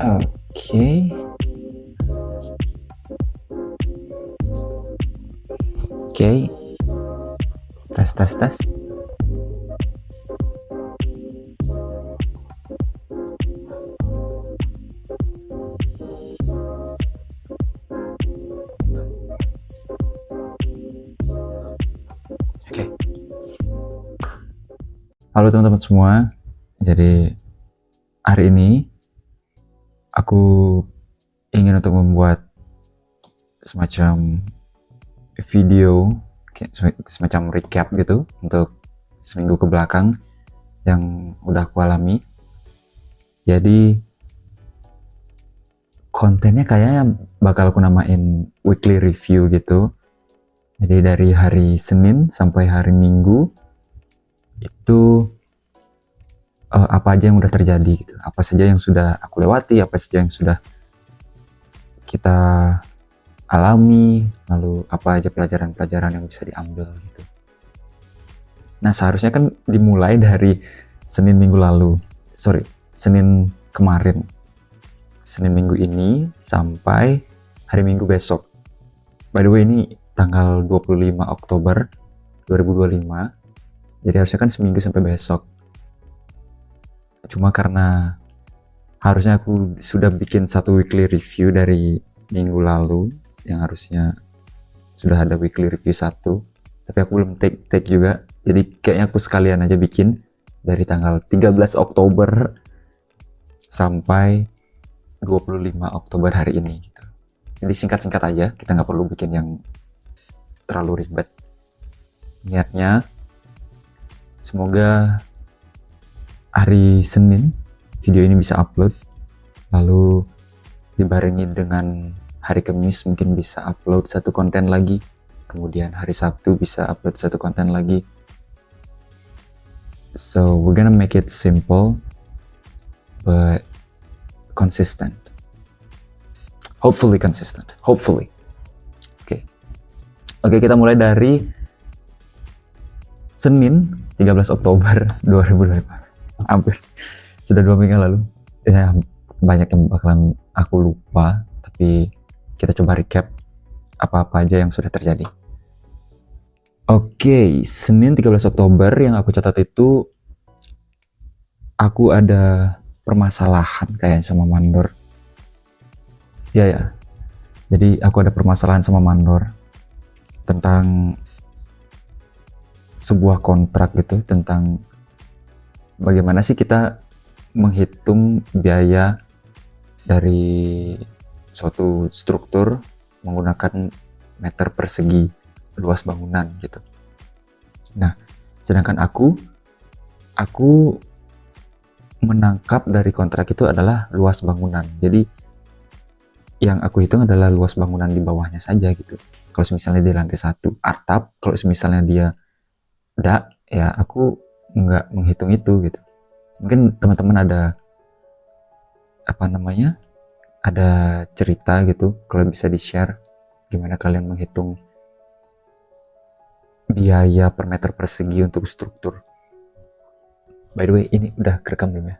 Oke. Oke. Tes. Oke. Halo teman-teman semua. Jadi hari ini aku ingin untuk membuat semacam video, semacam recap gitu untuk seminggu ke belakang yang udah aku alami. Jadi kontennya kayaknya bakal aku namain weekly review gitu. Jadi dari hari Senin sampai hari Minggu itu apa aja yang udah terjadi gitu, apa saja yang sudah aku lewati, apa saja yang sudah kita alami, lalu apa aja pelajaran-pelajaran yang bisa diambil gitu. Nah seharusnya kan dimulai dari Senin kemarin, Senin minggu ini sampai hari Minggu besok. By the way ini tanggal 25 Oktober 2025, jadi harusnya kan seminggu sampai besok. Cuma karena harusnya aku sudah bikin satu weekly review dari minggu lalu, yang harusnya sudah ada weekly review satu, tapi aku belum take juga. Jadi kayaknya aku sekalian aja bikin dari tanggal 13 Oktober sampai 25 Oktober hari ini gitu. Jadi singkat-singkat aja, kita nggak perlu bikin yang terlalu ribet. Niatnya semoga hari Senin video ini bisa upload, lalu dibarengi dengan hari Kamis mungkin bisa upload satu konten lagi, kemudian hari Sabtu bisa upload satu konten lagi. So we're gonna make it simple but consistent, hopefully consistent, hopefully. Oke, kita mulai dari Senin 13 Oktober 2025. Hampir sudah 2 minggu lalu ya, banyak yang bakalan aku lupa, tapi kita coba recap apa-apa aja yang sudah terjadi. Oke, Senin 13 Oktober yang aku catat itu aku ada permasalahan kayaknya sama mandor. Ya, jadi aku ada permasalahan sama mandor tentang sebuah kontrak gitu, tentang bagaimana sih kita menghitung biaya dari suatu struktur menggunakan meter persegi luas bangunan gitu. Nah, sedangkan aku menangkap dari kontrak itu adalah luas bangunan. Jadi yang aku hitung adalah luas bangunan di bawahnya saja gitu. Kalau misalnya di lantai 1 atap, kalau misalnya dia enggak, ya aku nggak menghitung itu gitu. Mungkin teman-teman ada ada cerita gitu, kalau bisa di-share gimana kalian menghitung biaya per meter persegi untuk struktur. By the way, ini udah kerekam belum ya?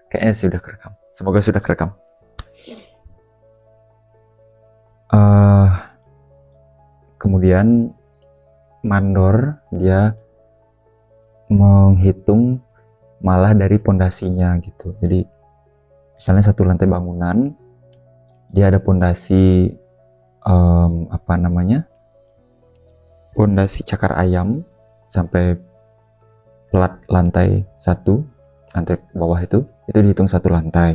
Kayaknya sih udah kerekam. Semoga sudah kerekam. Kemudian mandor dia menghitung malah dari pondasinya gitu. Jadi misalnya satu lantai bangunan dia ada pondasi pondasi cakar ayam sampai plat lantai 1, lantai bawah itu dihitung satu lantai.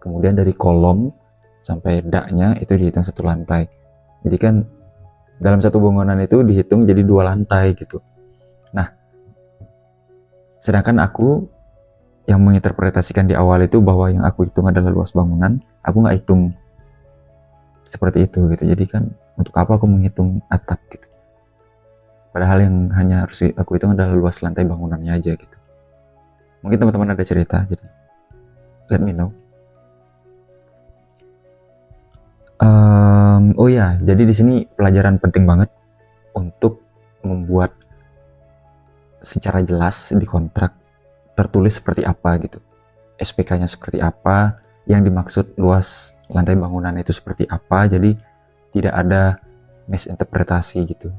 Kemudian dari kolom sampai daknya itu dihitung satu lantai. Jadi kan dalam satu bangunan itu dihitung jadi 2 lantai gitu. Nah, sedangkan aku yang menginterpretasikan di awal itu bahwa yang aku hitung adalah luas bangunan, aku nggak hitung seperti itu gitu. Jadi kan untuk apa aku menghitung atap gitu, padahal yang hanya harus aku hitung adalah luas lantai bangunannya aja gitu. Mungkin teman-teman ada cerita, jadi let me know. Oh ya, jadi di sini pelajaran penting banget untuk membuat secara jelas di kontrak tertulis seperti apa gitu, SPK-nya seperti apa, yang dimaksud luas lantai bangunan itu seperti apa, jadi tidak ada misinterpretasi gitu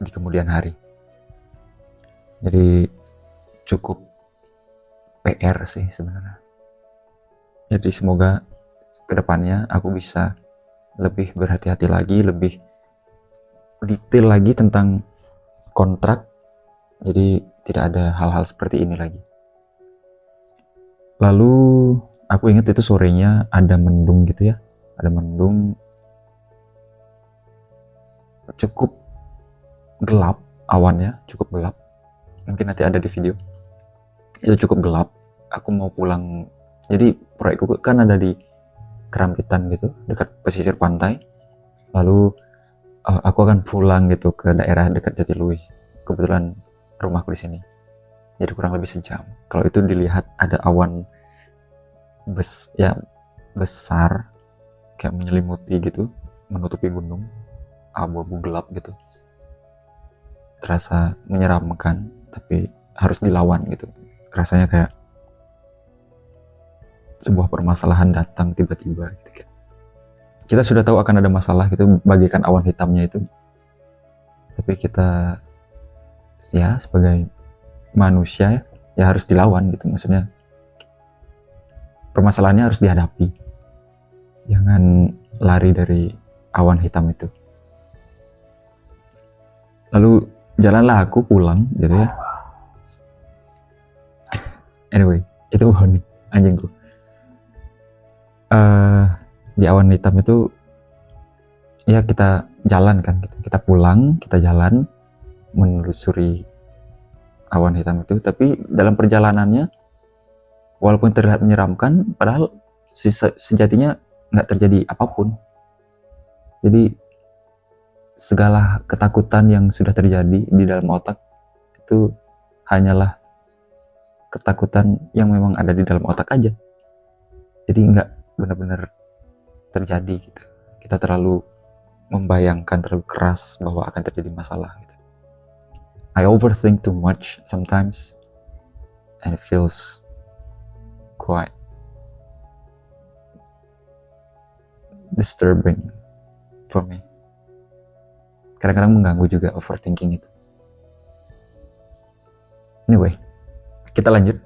di kemudian hari. Jadi cukup PR sih sebenarnya. Jadi semoga kedepannya aku bisa lebih berhati-hati lagi, lebih detail lagi tentang kontrak, jadi tidak ada hal-hal seperti ini lagi. Lalu aku ingat itu sorenya ada mendung gitu ya, ada mendung, cukup gelap awannya, cukup gelap, mungkin nanti ada di video. Itu cukup gelap, aku mau pulang, jadi proyekku kan ada di Kerampitan gitu, dekat pesisir pantai. Lalu aku akan pulang gitu ke daerah dekat Jatiluwih. Kebetulan rumahku di sini, jadi kurang lebih sejam. Kalau itu dilihat ada awan besar kayak menyelimuti gitu, menutupi gunung, abu-abu gelap gitu, terasa menyeramkan, tapi harus dilawan gitu. Rasanya kayak sebuah permasalahan datang tiba-tiba gitu kan. Kita sudah tahu akan ada masalah gitu, bagaikan awan hitamnya itu, tapi kita ya sebagai manusia ya harus dilawan gitu. Maksudnya permasalahannya harus dihadapi, jangan lari dari awan hitam itu. Lalu jalanlah aku pulang gitu ya. Anyway, itu nih anjingku. Di awan hitam itu ya kita jalan kan, kita pulang, kita jalan menelusuri awan hitam itu, tapi dalam perjalanannya walaupun terlihat menyeramkan, padahal sejatinya nggak terjadi apapun. Jadi segala ketakutan yang sudah terjadi di dalam otak itu hanyalah ketakutan yang memang ada di dalam otak aja. Jadi nggak benar-benar terjadi gitu. Kita terlalu membayangkan terlalu keras bahwa akan terjadi masalah gitu. I overthink too much sometimes and it feels quite disturbing for me. Kadang-kadang mengganggu juga overthinking itu. Anyway, kita lanjut.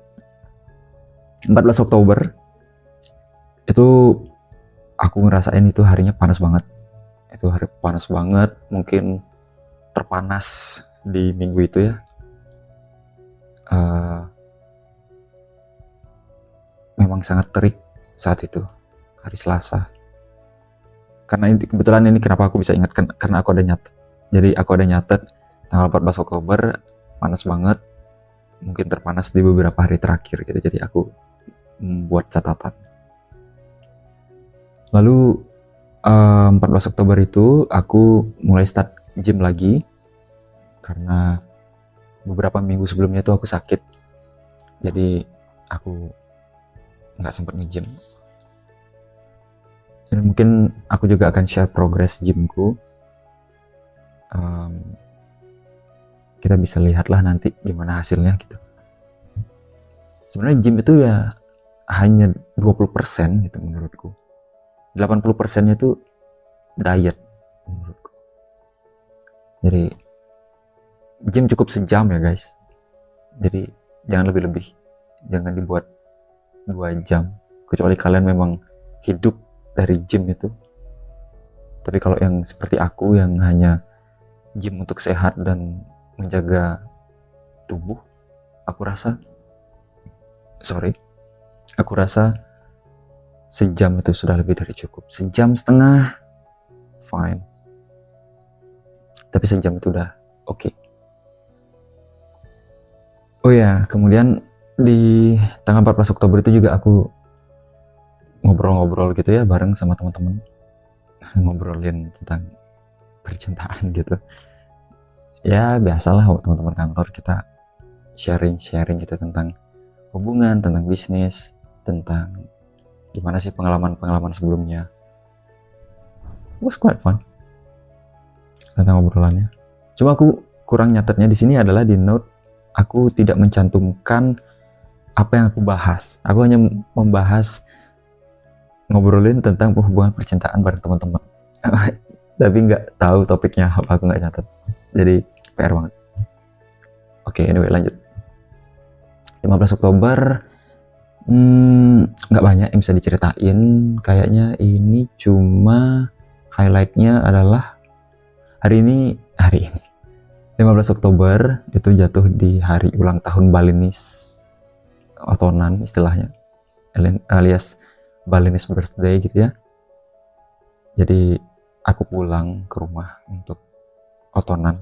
14 Oktober itu aku ngerasain itu harinya panas banget. Itu hari panas banget, mungkin terpanas di minggu itu ya. Memang sangat terik saat itu, hari Selasa. Karena ini, kebetulan ini kenapa aku bisa ingat, karena aku ada nyatet. Jadi aku ada nyatet tanggal 14 Oktober panas banget, mungkin terpanas di beberapa hari terakhir gitu. Jadi aku membuat catatan. Lalu 14 Oktober itu aku mulai start gym lagi, karena beberapa minggu sebelumnya itu aku sakit, jadi aku nggak sempat nge-gym. Dan mungkin aku juga akan share progress gymku. Kita bisa lihatlah nanti gimana hasilnya gitu. Sebenarnya gym itu ya hanya 20% gitu menurutku. 80%-nya itu diet menurutku. Jadi gym cukup sejam ya guys. Jadi jangan lebih-lebih. Jangan dibuat 2 jam. Kecuali kalian memang hidup dari gym itu. Tapi kalau yang seperti aku yang hanya gym untuk sehat dan menjaga tubuh, aku rasa sejam itu sudah lebih dari cukup. 1,5 jam fine, tapi sejam itu udah oke. Oh ya, kemudian di tanggal 14 Oktober itu juga aku ngobrol-ngobrol gitu ya bareng sama teman-teman, ngobrolin tentang percintaan gitu ya. Biasalah teman-teman kantor kita sharing gitu tentang hubungan, tentang bisnis, tentang gimana sih pengalaman sebelumnya. It was quite fun tentang obrolannya. Cuma aku kurang nyatetnya di sini adalah di note aku tidak mencantumkan apa yang aku bahas. Aku hanya membahas ngobrolin tentang hubungan percintaan bareng teman-teman. Tapi nggak tahu topiknya apa, aku nggak catat. Jadi PR banget. Oke, anyway lanjut. 15 Oktober nggak banyak yang bisa diceritain. Kayaknya ini cuma highlightnya adalah hari ini 15 Oktober itu jatuh di hari ulang tahun Balinese Otonan istilahnya, alias Balinese birthday gitu ya. Jadi aku pulang ke rumah untuk Otonan,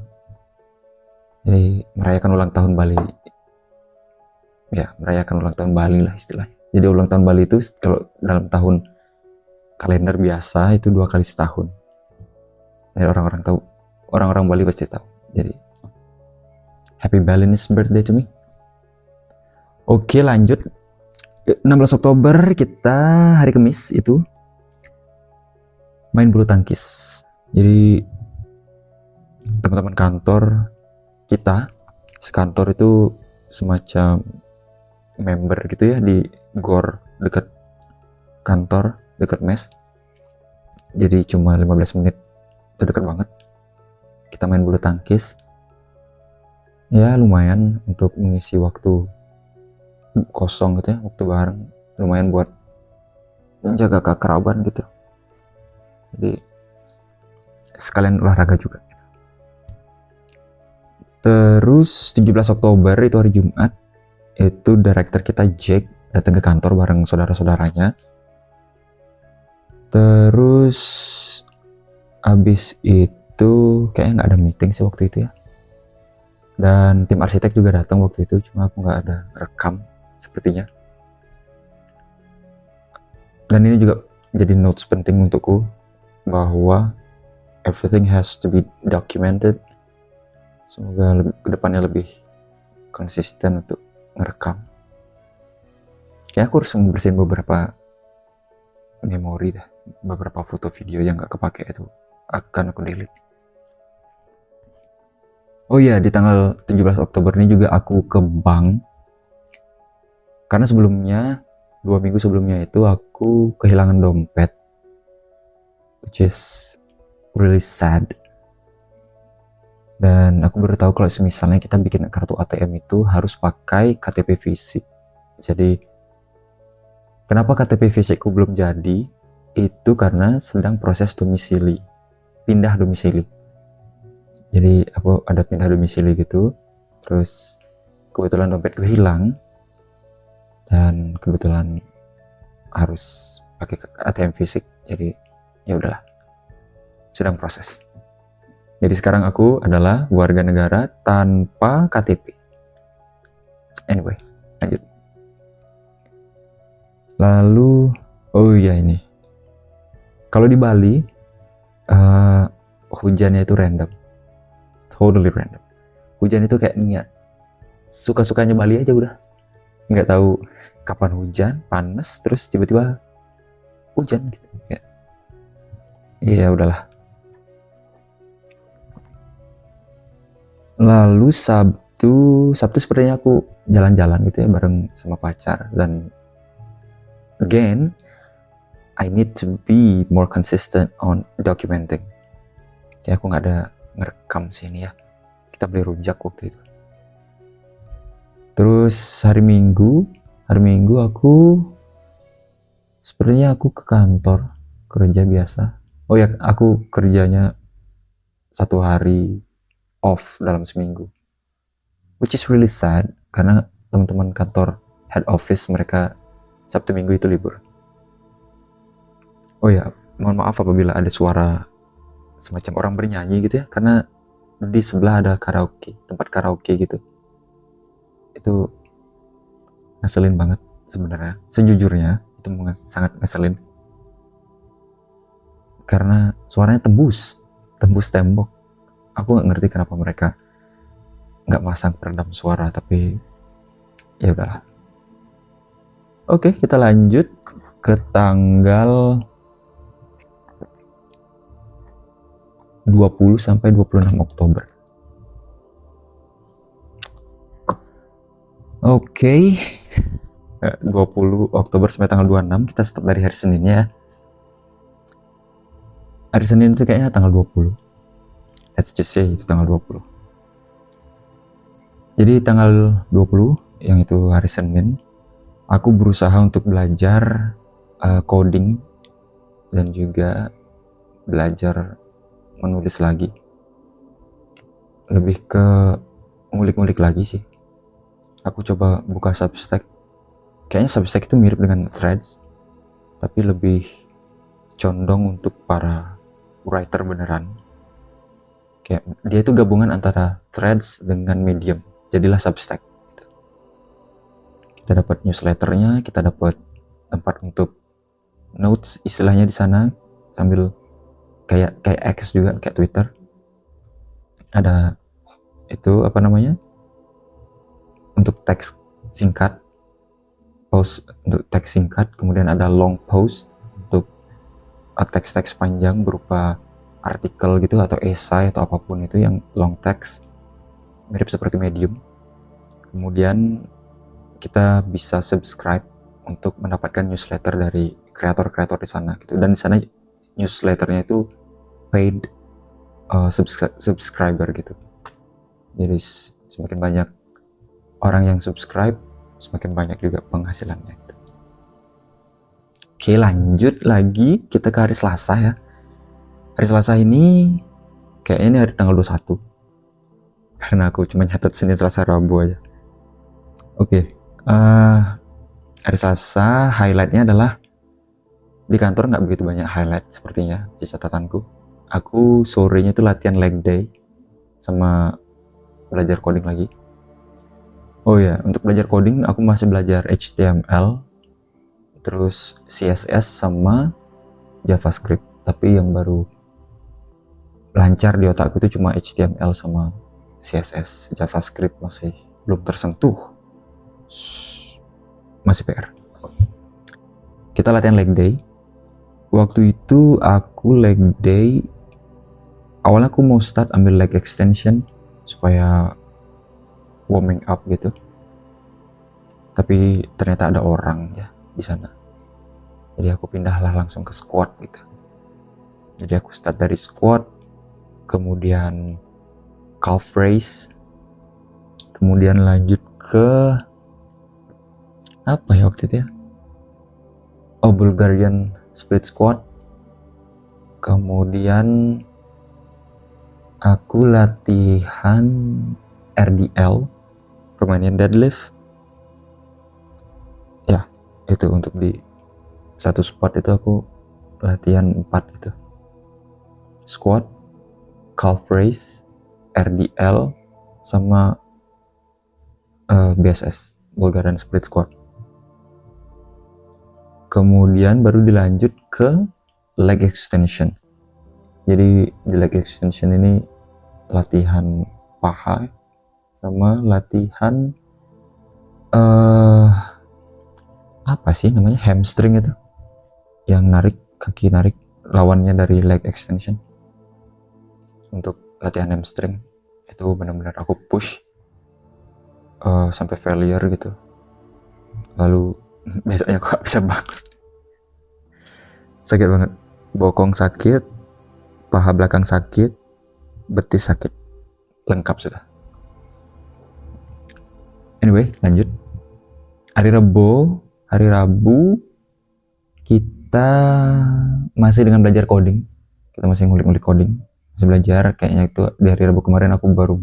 jadi merayakan ulang tahun Bali ya, merayakan ulang tahun Bali lah istilahnya. Jadi ulang tahun Bali itu kalau dalam tahun kalender biasa itu 2 kali setahun. Jadi orang-orang tahu, orang-orang Bali pasti tahu. Jadi happy Balinese birthday to me. Oke, lanjut. 16 Oktober kita hari Kamis itu main bulu tangkis. Jadi teman-teman kantor kita sekantor itu semacam member gitu ya di gor dekat kantor, dekat mes. Jadi cuma 15 menit, itu dekat banget. Kita main bulu tangkis. Ya lumayan untuk mengisi waktu kosong gitu ya, waktu bareng. Lumayan buat menjaga keakraban gitu. Jadi sekalian olahraga juga. Terus 17 Oktober itu hari Jumat, itu director kita Jack datang ke kantor bareng saudara-saudaranya. Terus abis itu kayaknya nggak ada meeting sih waktu itu ya. Dan tim arsitek juga datang waktu itu, cuma aku nggak ada rekam sepertinya. Dan ini juga jadi notes penting untukku bahwa everything has to be documented. Semoga kedepannya lebih konsisten untuk ngerekam. Kayaknya aku harus membersihin beberapa memori dah, beberapa foto video yang gak kepake itu akan aku delete. Oh iya, di tanggal 17 Oktober ini juga aku ke bank, karena sebelumnya 2 minggu sebelumnya itu aku kehilangan dompet, which is really sad. Dan aku baru tahu kalau misalnya kita bikin kartu ATM itu harus pakai KTP fisik. Jadi kenapa KTP fisikku belum jadi? Itu karena sedang proses domisili, pindah domisili. Jadi aku ada pindah domisili gitu, terus kebetulan dompetku hilang dan kebetulan harus pakai ATM fisik. Jadi ya udahlah, sedang proses. Jadi sekarang aku adalah warga negara tanpa KTP. Anyway, lanjut. Lalu, oh iya ini. Kalau di Bali, hujannya itu random. Totally random. Hujan itu kayak niat. Suka-sukanya Bali aja udah. Nggak tahu kapan hujan, panas, terus tiba-tiba hujan gitu. Kayak, iya udahlah. Lalu Sabtu sepertinya aku jalan-jalan gitu ya bareng sama pacar, dan again I need to be more consistent on documenting. Ya aku nggak ada ngerekam sini ya. Kita beli rujak waktu itu. Terus hari Minggu aku sepertinya aku ke kantor kerja biasa. Oh ya, aku kerjanya 1 hari off dalam seminggu, which is really sad karena teman-teman kantor head office mereka Sabtu Minggu itu libur. Oh ya, mohon maaf apabila ada suara semacam orang bernyanyi gitu ya, karena di sebelah ada karaoke, tempat karaoke gitu. Itu ngeselin banget sebenarnya, sejujurnya itu sangat ngeselin karena suaranya tembus tembok. Aku nggak ngerti kenapa mereka nggak masang peredam suara, tapi ya udahlah. Oke, kita lanjut ke tanggal 20 sampai 26 Oktober. Oke. 20 Oktober sampai tanggal 26. Kita start dari hari Seninnya ya. Hari Senin itu kayaknya tanggal 20. Let's just say itu tanggal 20. Jadi tanggal 20 yang itu hari Senin, aku berusaha untuk belajar coding dan juga belajar menulis lagi. Lebih ke ngulik-ngulik lagi sih. Aku coba buka Substack. Kayaknya Substack itu mirip dengan Threads, tapi lebih condong untuk para writer beneran. Kayak dia itu gabungan antara Threads dengan Medium. Jadilah Substack. Kita dapat newsletternya, kita dapat tempat untuk notes istilahnya di sana, sambil kayak X juga, kayak Twitter. Ada itu apa namanya? Untuk teks singkat, post untuk teks singkat, kemudian ada long post untuk teks-teks panjang berupa artikel gitu atau esai atau apapun itu yang long text, mirip seperti Medium. Kemudian kita bisa subscribe untuk mendapatkan newsletter dari kreator-kreator di sana gitu, dan di sana newsletternya itu paid subscriber gitu. Jadi semakin banyak orang yang subscribe, semakin banyak juga penghasilannya gitu. Oke, lanjut lagi kita ke hari Selasa ya. Hari Selasa ini kayaknya ini hari tanggal 21 karena aku cuma nyatet Senin, Selasa, Rabu aja. Oke, hari Selasa highlightnya adalah di kantor nggak begitu banyak highlight sepertinya di catatanku. Aku sorenya itu latihan leg day sama belajar coding lagi. Oh ya, untuk belajar coding aku masih belajar HTML, terus CSS sama JavaScript. Tapi yang baru lancar di otakku itu cuma HTML sama CSS. JavaScript masih belum tersentuh. Masih PR. Kita latihan leg day. Waktu itu aku leg day, awalnya aku mau start ambil leg extension supaya warming up gitu, tapi ternyata ada orang ya di sana, jadi aku pindahlah langsung ke squat gitu. Jadi aku start dari squat, kemudian calf raise, kemudian lanjut ke apa ya waktu itu ya, Bulgarian split squat, kemudian aku latihan RDL, Romanian deadlift ya. Itu untuk di satu squat itu aku latihan 4 gitu, squat, calf raise, RDL sama BSS, Bulgarian split squat. Kemudian baru dilanjut ke leg extension. Jadi di leg extension ini latihan paha sama latihan apa sih namanya, hamstring itu yang narik, kaki narik lawannya dari leg extension. Untuk latihan hamstring itu benar-benar aku push sampai failure gitu, lalu besoknya aku gak bisa bangun. Sakit banget, bokong sakit, paha belakang sakit, betis sakit, lengkap sudah. Anyway, lanjut. Hari Rabu kita masih dengan belajar coding. Kita masih ngulik-ngulik coding, masih belajar. Kayaknya itu di hari Rabu kemarin aku baru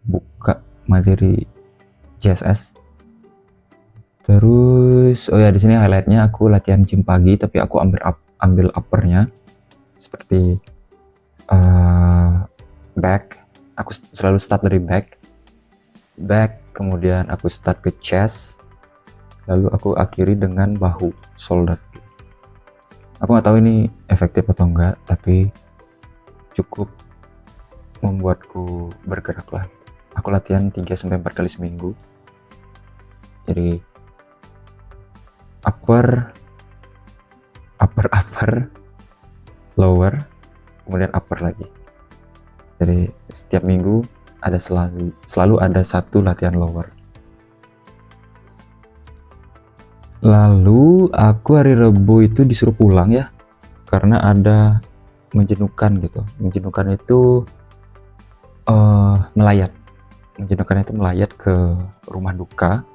buka materi CSS. Terus oh ya, di sini highlightnya aku latihan gym pagi, tapi aku ambil uppernya seperti back. Aku selalu start dari back, kemudian aku start ke chest, lalu aku akhiri dengan bahu, shoulder. Aku nggak tahu ini efektif atau enggak, tapi cukup membuatku bergerak lah. Aku latihan 3-4 kali seminggu. Jadi upper, lower, kemudian upper lagi. Jadi setiap minggu ada selalu ada satu latihan lower. Lalu aku hari Rabu itu disuruh pulang ya, karena ada menjenuhkan gitu. Menjenuhkan itu melayat. Menjenuhkan itu melayat ke rumah duka,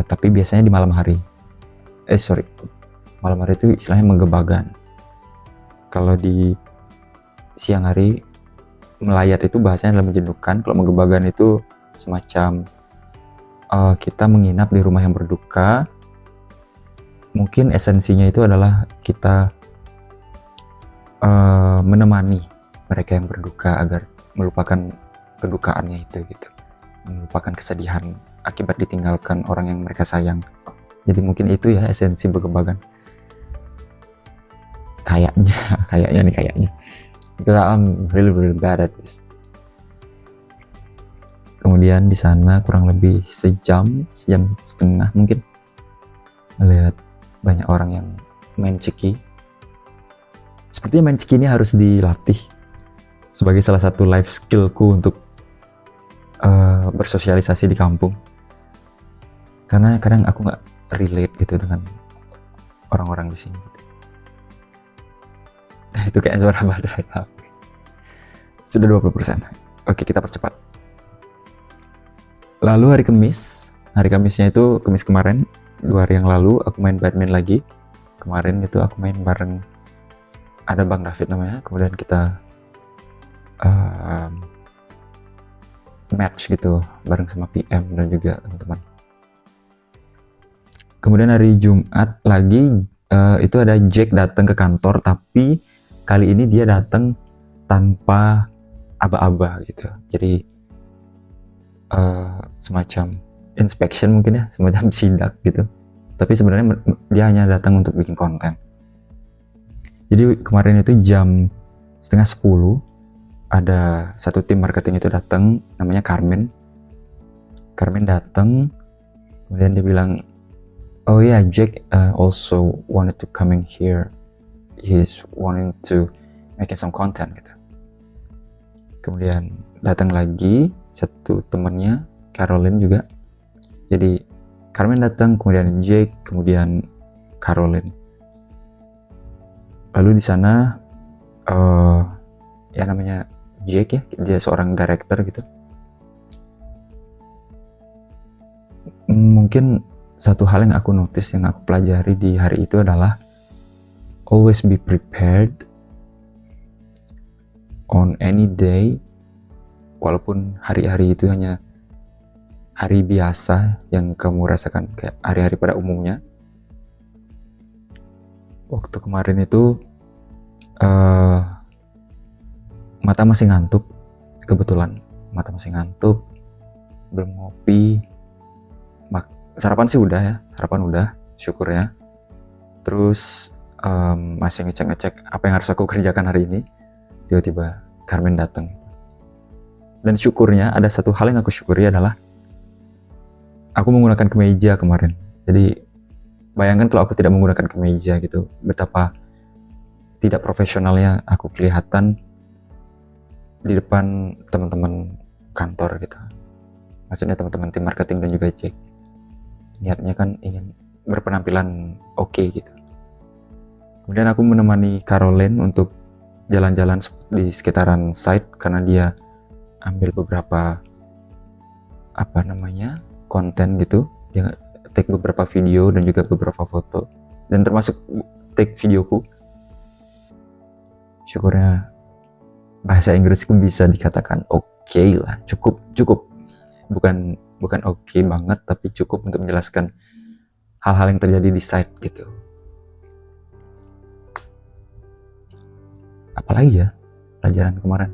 tapi biasanya di malam hari. Malam hari itu istilahnya menggebagan. Kalau di siang hari melayat itu bahasanya adalah menjenuhkan. Kalau menggebagan itu semacam kita menginap di rumah yang berduka. Mungkin esensinya itu adalah kita menemani mereka yang berduka agar melupakan kedukaannya itu gitu, melupakan kesedihan akibat ditinggalkan orang yang mereka sayang. Jadi mungkin itu ya esensi begebagan. Kayaknya because I'm really bad at this. Kemudian di sana kurang lebih sejam setengah mungkin melihat banyak orang yang main ceki. Sepertinya main ceki ini harus dilatih sebagai salah satu life skillku untuk bersosialisasi di kampung. Karena kadang aku nggak relate gitu dengan orang-orang di sini. Gitu. Itu kayak suara baterai HP. Sudah 20%. Oke, kita percepat. Lalu hari Kamisnya itu Kamis kemarin, 2 hari yang lalu aku main badminton lagi. Kemarin itu aku main bareng ada Bang David namanya, kemudian kita match gitu bareng sama PM dan juga teman-teman. Kemudian hari Jumat lagi itu ada Jack datang ke kantor, tapi kali ini dia datang tanpa aba-aba gitu. Jadi semacam inspection mungkin ya, semacam sidak gitu. Tapi sebenarnya dia hanya datang untuk bikin konten. Jadi kemarin itu jam 9:30 ada satu tim marketing itu datang, namanya Carmen. Carmen datang, kemudian dia bilang, oh yeah, Jack also wanted to coming here. He's wanting to making some content gitu. Kemudian datang lagi satu temannya, Caroline juga. Jadi Carmen datang, kemudian Jake, kemudian Caroline. Lalu di sana ya namanya Jake ya, dia seorang director gitu. Mungkin satu hal yang aku notice, yang aku pelajari di hari itu adalah always be prepared on any day, walaupun hari-hari itu hanya hari biasa yang kamu rasakan kayak hari-hari pada umumnya. Waktu kemarin itu mata masih ngantuk, kebetulan mata masih ngantuk, belum ngopi. Sarapan sih udah ya, sarapan udah, syukurnya. Terus masih ngecek apa yang harus aku kerjakan hari ini. Tiba-tiba Carmen datang. Dan syukurnya ada satu hal yang aku syukuri adalah aku menggunakan kemeja kemarin. Jadi bayangkan kalau aku tidak menggunakan kemeja gitu, betapa tidak profesionalnya aku kelihatan di depan teman-teman kantor gitu. Maksudnya teman-teman tim marketing dan juga Jack. Niatnya kan ingin berpenampilan oke gitu. Kemudian aku menemani Caroline untuk jalan-jalan di sekitaran site karena dia ambil beberapa konten gitu. Dia take beberapa video dan juga beberapa foto, dan termasuk take videoku. Syukurnya bahasa Inggrisku bisa dikatakan oke lah, cukup. Bukan oke banget, tapi cukup untuk menjelaskan hal-hal yang terjadi di site gitu. Apalagi ya pelajaran kemarin?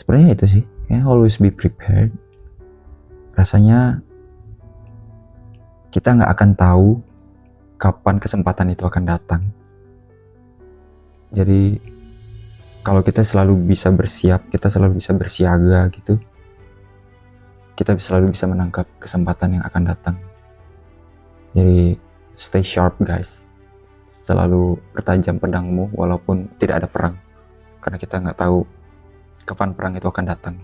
Sebenarnya itu sih, always be prepared. Rasanya kita nggak akan tahu kapan kesempatan itu akan datang. Jadi kalau kita selalu bisa bersiap, kita selalu bisa bersiaga gitu, kita selalu bisa menangkap kesempatan yang akan datang. Jadi stay sharp guys, selalu bertajam pedangmu walaupun tidak ada perang, karena kita nggak tahu kapan perang itu akan datang.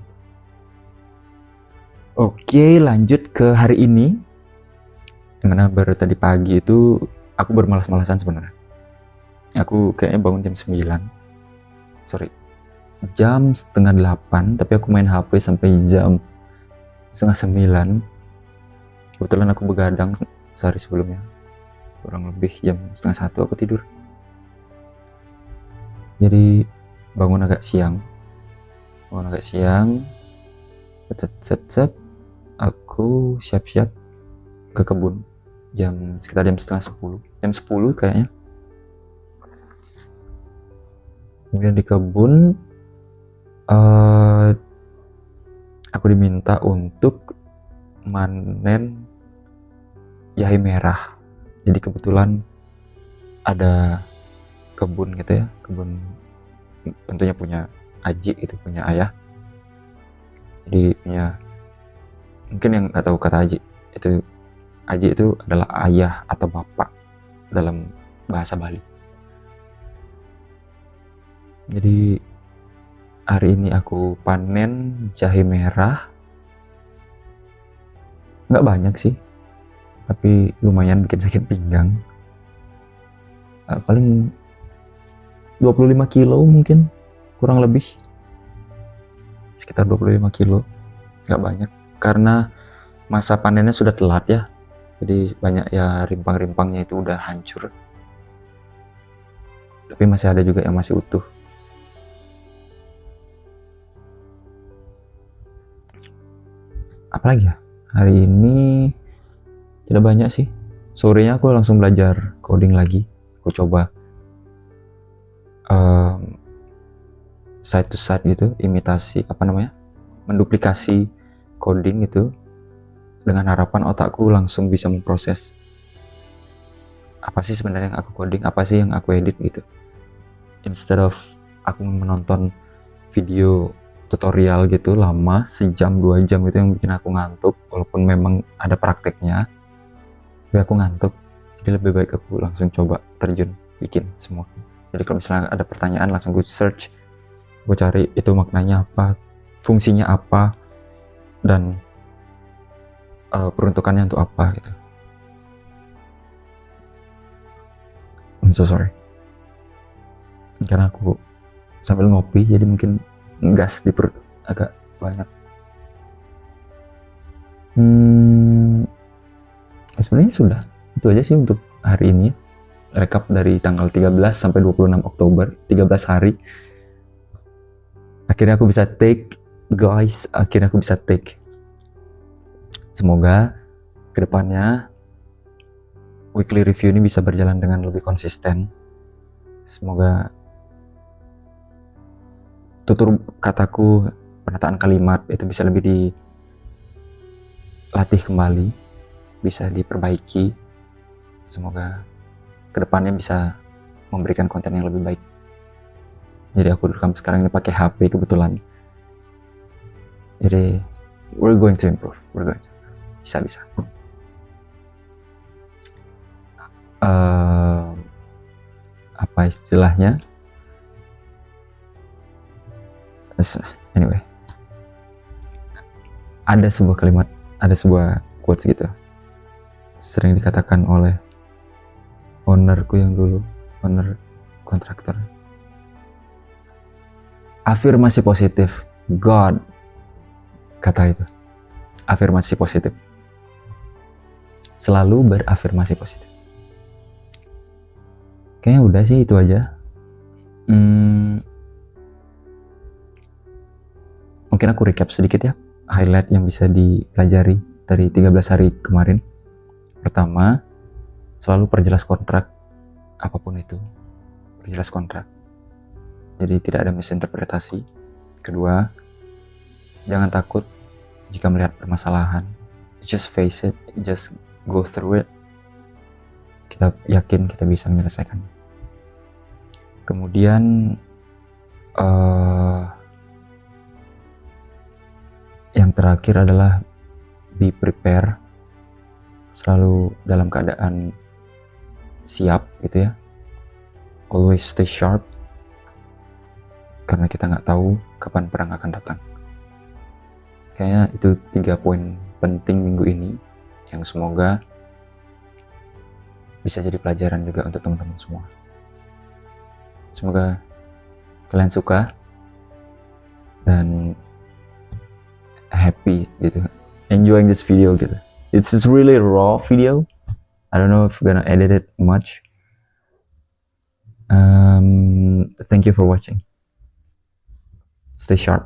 Oke, lanjut ke hari ini. Dimana baru tadi pagi itu aku bermalas-malasan sebenarnya. Aku kayaknya bangun jam setengah 8, tapi aku main HP sampai jam setengah 9. Kebetulan aku begadang sehari sebelumnya, kurang lebih jam setengah 1 aku tidur. Jadi bangun agak siang, set, aku siap-siap ke kebun sekitar jam setengah 10, jam 10 kayaknya. Kemudian di kebun aku diminta untuk manen jahe merah. Jadi kebetulan ada kebun gitu ya, kebun tentunya punya Aji, itu punya ayah. Jadi punya, mungkin yang nggak tahu kata Aji itu adalah ayah atau bapak dalam bahasa Bali. Jadi hari ini aku panen jahe merah. Nggak banyak sih, tapi lumayan bikin sakit pinggang. Paling 25 kilo mungkin, kurang lebih sekitar 25 kilo. Nggak banyak karena masa panennya sudah telat ya, jadi banyak ya rimpang-rimpangnya itu udah hancur, tapi masih ada juga yang masih utuh. Apalagi ya, hari ini tidak banyak sih. Sorenya aku langsung belajar coding lagi. Aku coba side to side gitu, imitasi menduplikasi coding gitu, dengan harapan otakku langsung bisa memproses apa sih sebenarnya yang aku coding, apa sih yang aku edit gitu, instead of aku menonton video tutorial gitu lama sejam 2 jam itu yang bikin aku ngantuk. Walaupun memang ada prakteknya, tapi aku ngantuk. Jadi lebih baik aku langsung coba terjun bikin semua. Jadi kalau misalnya ada pertanyaan, langsung gue search, gue cari itu maknanya apa, fungsinya apa, dan peruntukannya untuk apa gitu. I'm so sorry, karena aku sambil ngopi jadi mungkin gas di perut agak banyak. Sebenarnya sudah itu aja sih untuk hari ini. Rekap dari tanggal 13 sampai 26 Oktober, 13 hari. Akhirnya aku bisa take, guys. Semoga kedepannya weekly review ini bisa berjalan dengan lebih konsisten. Semoga tutur kataku, penataan kalimat itu bisa lebih dilatih kembali, bisa diperbaiki. Semoga kedepannya bisa memberikan konten yang lebih baik. Jadi aku rekam sekarang ini pakai HP kebetulan. Jadi we're going to improve. Bisa. Apa istilahnya? Anyway, ada sebuah quotes gitu, sering dikatakan oleh ownerku yang dulu, owner kontraktor. Afirmasi positif, God kata itu. Afirmasi positif, selalu berafirmasi positif. Kayaknya udah sih itu aja. Mungkin aku recap sedikit ya, highlight yang bisa dipelajari dari 13 hari kemarin. Pertama, selalu perjelas kontrak, apapun itu, perjelas kontrak. Jadi tidak ada misinterpretasi. Kedua, jangan takut jika melihat permasalahan. Just face it, just go through it. Kita yakin kita bisa menyelesaikan. Kemudian yang terakhir adalah be prepare, selalu dalam keadaan siap gitu ya. Always stay sharp, karena kita nggak tahu kapan perang akan datang. Kayaknya itu 3 poin penting minggu ini yang semoga bisa jadi pelajaran juga untuk teman-teman semua. Semoga kalian suka dan happy gitu, enjoying this video gitu. It's really raw video. I don't know if I'm gonna edit it much. Thank you for watching. Stay sharp.